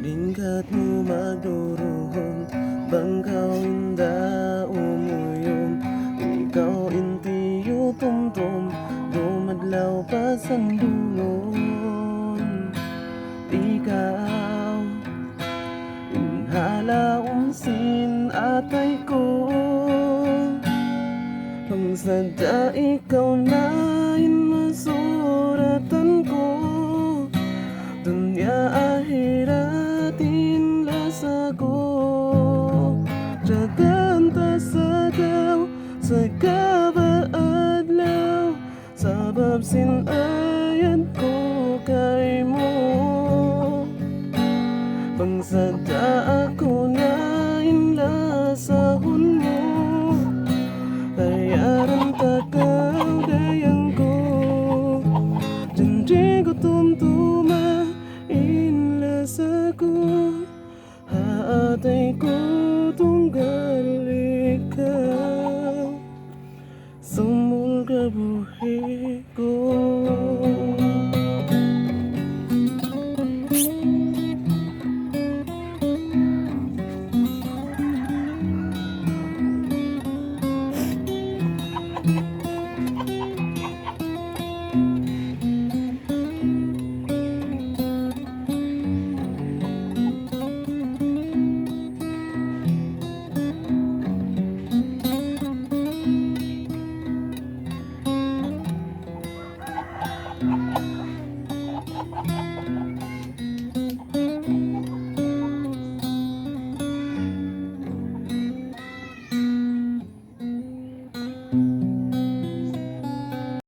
Lingkat mo magduruhon, bangkaw inda umuyon. Ikaw intiyo tumtum, dumadlaw pa sandulon. Ikaw, inhala umsin atay ko. Pangsadya ikaw na inmasuratan ko. Dunya ahiratin lasago. Jagan tasagaw sa kabaadlaw, sabab sinayad ko kay mo. Pangsadya ako na inlasahon mo, bayaran takaw dayang ko. Janji ko tumtuma inlasago, haatay ko.